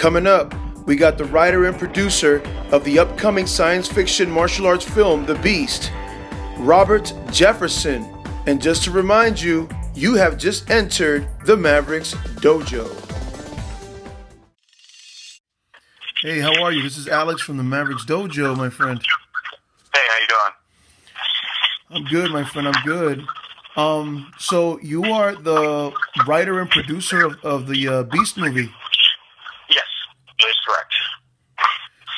Coming up, we got the writer and producer of the upcoming science fiction martial arts film, The Beast, Robert Jefferson. And just to remind you, you have just entered the Mavericks Dojo. Hey, how are you? This is Alex from the Mavericks Dojo, my friend. Hey, how you doing? I'm good, my friend. I'm good. So you are the writer and producer of the Beast movie. Yes, that is correct.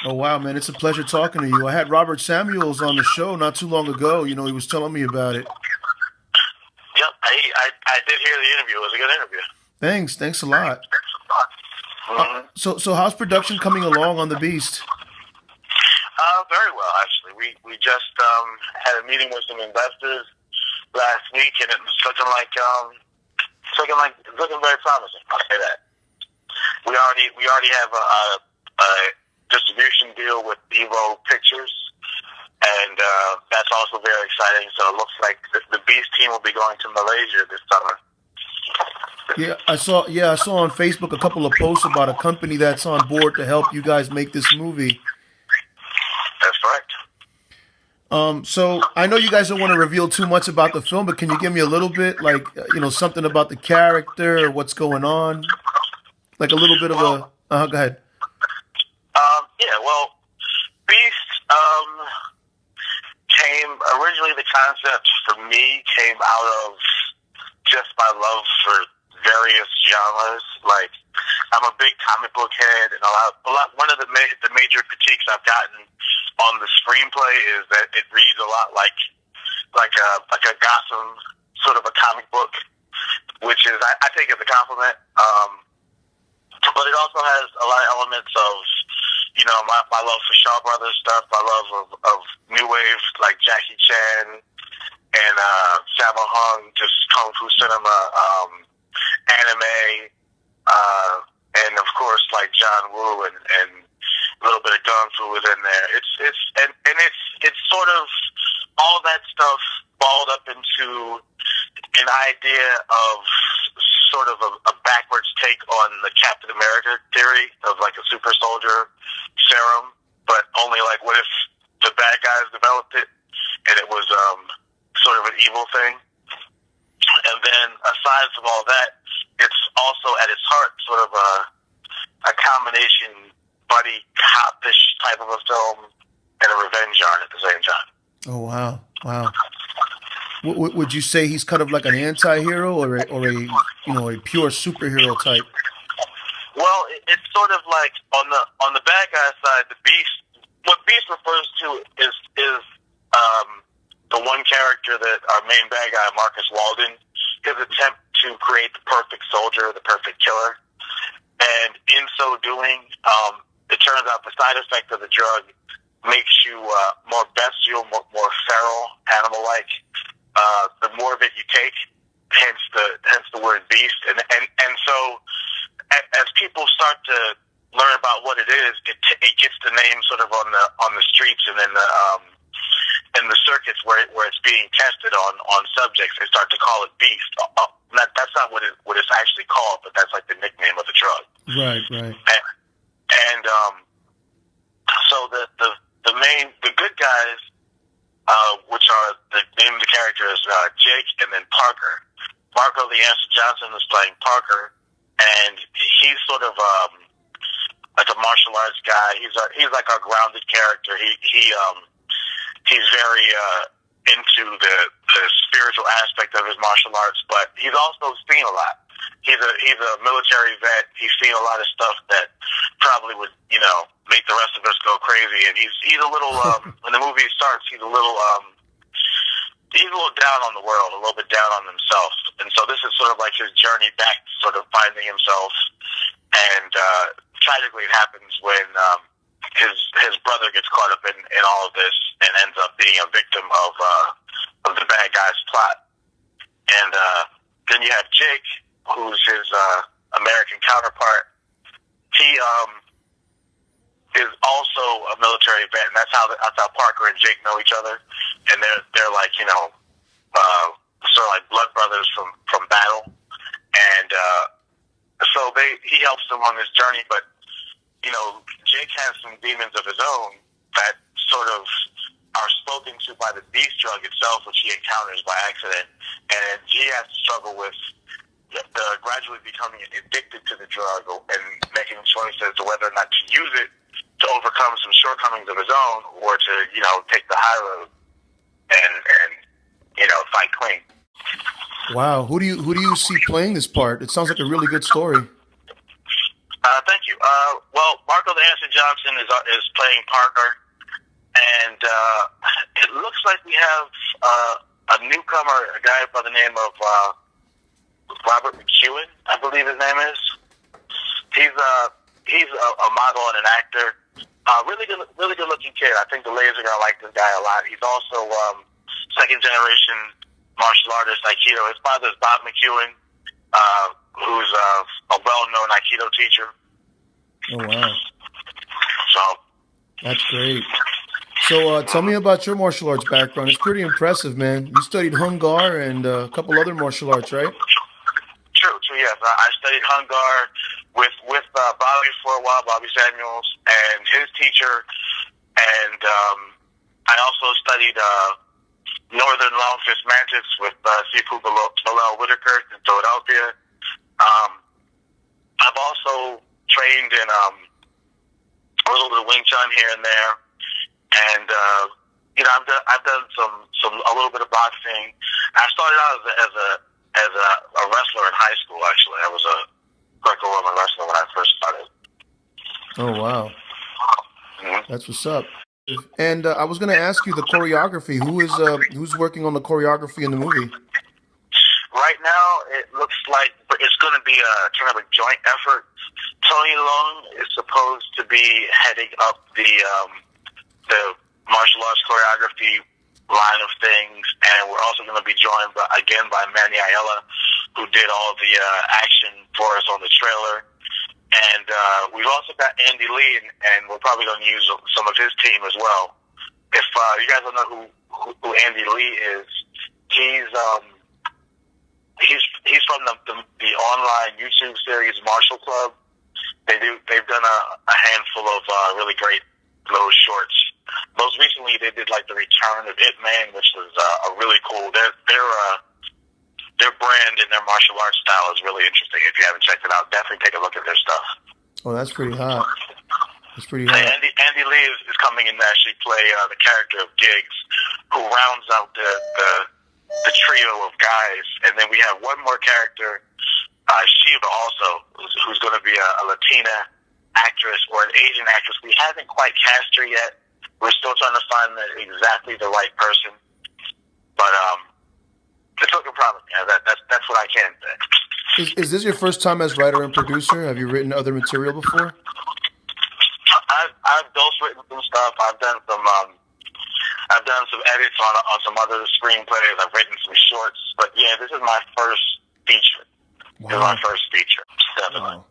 Oh wow, man! It's a pleasure talking to you. I had Robert Samuels on the show not too long ago. You know, he was telling me about it. Yep, I did hear the interview. It was a good interview. Thanks a lot. Mm-hmm. So how's production coming along on The Beast? Very well, actually. We just had a meeting with some investors last week, and it's looking very promising. I'll say that. We already have a distribution deal with Evo Pictures, and that's also very exciting. So it looks like the Beast team will be going to Malaysia this summer. Yeah, I saw on Facebook a couple of posts about a company that's on board to help you guys make this movie. That's correct. So I know you guys don't want to reveal too much about the film, but can you give me a little bit, like, something about the character or what's going on? Like a little bit of go ahead. Yeah, well, Beast came, originally the concept for me came out of just my love for various genres. Like, I'm a big comic book head, and one of the major critiques I've gotten on the screenplay is that it reads a lot like a Gotham sort of a comic book, which is I think is a compliment. But it also has a lot of elements of, my love for Shaw Brothers stuff, my love of new wave like Jackie Chan and Sammo Hung, just kung fu cinema, anime, and of course like John Woo and a little bit of Kung Fu within there. It's sort of all that stuff balled up into an idea of sort of a backwards take on the Captain America theory of like a super soldier serum, but only like what if the bad guys developed it and it was sort of an evil thing. And then aside from all that, it's also at its heart sort of a combination buddy cop-ish type of a film and a revenge yarn at the same time. Oh wow! Would you say he's kind of like an anti-hero or a pure superhero type? Well, it's sort of like on the bad guy side, the Beast. What Beast refers to is the one character that our main bad guy, Marcus Walden, his attempt to create the perfect soldier, the perfect killer, and in so doing, it turns out the side effect of the drug makes you more bestial, more feral, animal-like. The more of it you take, hence the word beast. And so as people start to learn about what it is, it gets the name sort of on the streets and in the circuits where it's being tested on subjects. They start to call it beast. That's not what it's actually called, but that's like the nickname of the drug. Right. And so the good guys, which are the name of the character is Jake, and then Parker. Marco the Answer Johnson is playing Parker, and he's sort of like a martial arts guy. He's like our grounded character. He's very into the spiritual aspect of his martial arts, but he's also seen a lot. He's a military vet. He's seen a lot of stuff that probably would, make the rest of us go crazy. And he's a little when the movie starts, he's a little down on the world, a little bit down on himself. And so this is sort of like his journey back, sort of finding himself. And tragically, it happens when his brother gets caught up in all of this and ends up being a victim of the bad guy's plot. And then you have Jake, who's his American counterpart. He is also a military vet, and that's how Parker and Jake know each other. And they're like sort of like blood brothers from battle. And so he helps them on this journey, but Jake has some demons of his own that sort of are spoken to by the beast drug itself, which he encounters by accident, and he has to struggle with gradually becoming addicted to the drug and making choices as to whether or not to use it to overcome some shortcomings of his own, or to take the high road and fight clean. Wow, who do you see playing this part? It sounds like a really good story. Thank you. Well, Marco the Anderson Johnson is playing Parker, and it looks like we have a newcomer, a guy by the name of Robert McEwen, I believe his name is. He's a model and an actor. Really good looking kid. I think the ladies are gonna like this guy a lot. He's also second generation martial artist Aikido. His father is Bob McEwen, who's a well-known Aikido teacher. Oh wow! So that's great. So tell me about your martial arts background. It's pretty impressive, man. You studied Hung Gar and a couple other martial arts, right? True. Yes, I studied Hung Gar with Bobby for a while, Bobby Samuels, and his teacher, and I also studied Northern Long Fist Mantis with Sifu Bilal Whitaker in Philadelphia. I've also trained in a little bit of Wing Chun here and there, and I've done a little bit of boxing. I started out as a wrestler in high school. Actually, I was a Greco-Roman wrestler when I first started. Oh wow, Mm-hmm. that's what's up. And I was going to ask you the choreography. Who's working on the choreography in the movie? Right now, it looks like it's going to be a kind of a joint effort. Tony Long is supposed to be heading up the martial arts choreography line of things, and we're also going to be joined by Manny Ayala, who did all the action for us on the trailer. And we've also got Andy Lee, and we're probably going to use some of his team as well. If you guys don't know who Andy Lee is, he's from the online YouTube series Martial Club. They've done a handful of really great little shorts. Most recently, they did like the Return of Ip Man, which was a really cool. Their brand and their martial arts style is really interesting. If you haven't checked it out, definitely take a look at their stuff. Oh, that's pretty hot. That's pretty hot. Andy Lee is coming in to actually play the character of Giggs, who rounds out the trio of guys. And then we have one more character, Shiva, also, who's going to be a Latina actress or an Asian actress. We haven't quite cast her yet. We're still trying to find exactly the right person. But it's looking promising. That's what I can say. Is this your first time as writer and producer? Have you written other material before? I've ghostwritten some stuff. I've done some edits on some other screenplays. I've written some shorts. But yeah, this is my first feature. Wow. This is my first feature, definitely. Wow.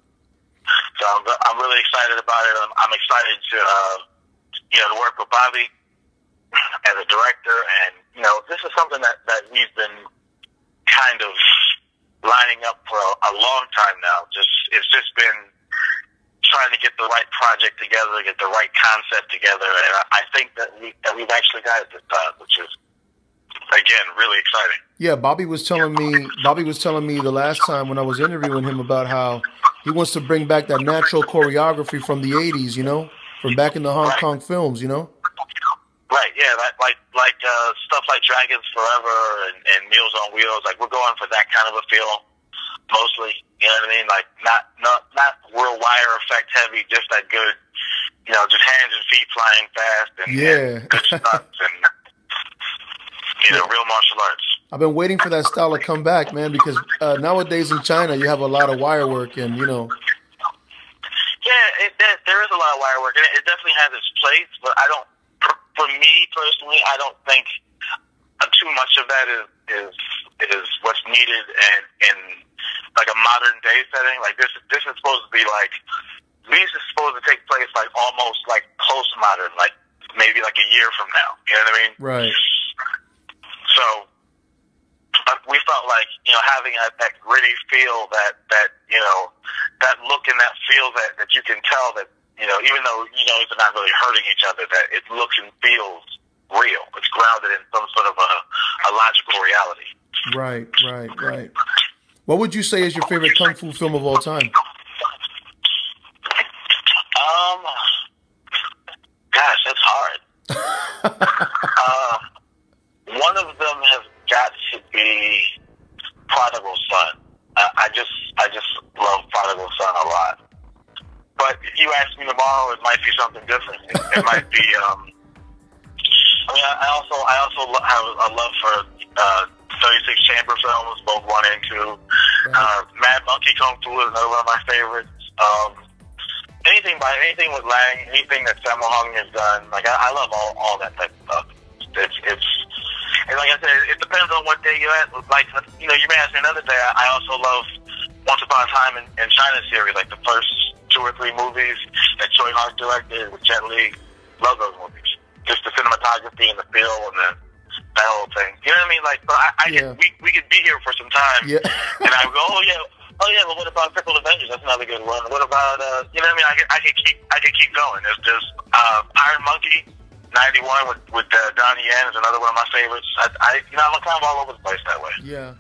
So I'm really excited about it. I'm excited to work with Bobby as a director, and this is something that we've been kind of lining up for a long time now. It's just been trying to get the right project together, get the right concept together, and I think that we've actually got it this time, which is again really exciting. Yeah, Bobby was telling me the last time when I was interviewing him about how he wants to bring back that natural choreography from the 80s, from back in the Hong Kong films, Right, yeah, like stuff like Dragons Forever and Meals on Wheels. Like, we're going for that kind of a feel, mostly. You know what I mean? Like, not real wire effect heavy, just that good, just hands and feet flying fast and good stunts and real martial arts. I've been waiting for that style to come back, man, because nowadays in China you have a lot of wire work and Yeah, there is a lot of wire work, and it definitely has its place. But for me personally, I don't think too much of that is what's needed in like a modern day setting. Like this is supposed to be like these is supposed to take place like almost like postmodern, like maybe like a year from now. You know what I mean? Right. So we felt like having that gritty feel, that look and that feel that you can tell that even though they're not really hurting each other, that it looks and feels real. It's grounded in some sort of a logical reality. Right. What would you say is your favorite kung fu film of all time? Gosh, that's hard. One of them has got to be Prodigal Son. I just love Prodigal Son a lot. But if you ask me tomorrow, it might be something different. It might be. I also have a love for 36 Chamber films, both 1 and 2. Mad Monkey Kung Fu is another one of my favorites. Anything with Lang, anything that Sammo Hung has done, like I love all that type of stuff. It's and like I said, it depends on what day you're at. Like you may ask me another day. I also love Once Upon a Time in China series, like the first 2 or 3 movies that Choi Hart directed with Jet Li. Love those movies. Just the cinematography and the feel and that whole thing. You know what I mean? Like, we could be here for some time, and I would go, oh yeah. Well, what about Triple Avengers? That's another good one. What about you know what I mean? I could keep going. There's Iron Monkey '91 with Donnie Yen is another one of my favorites. I'm kind of all over the place that way. Yeah.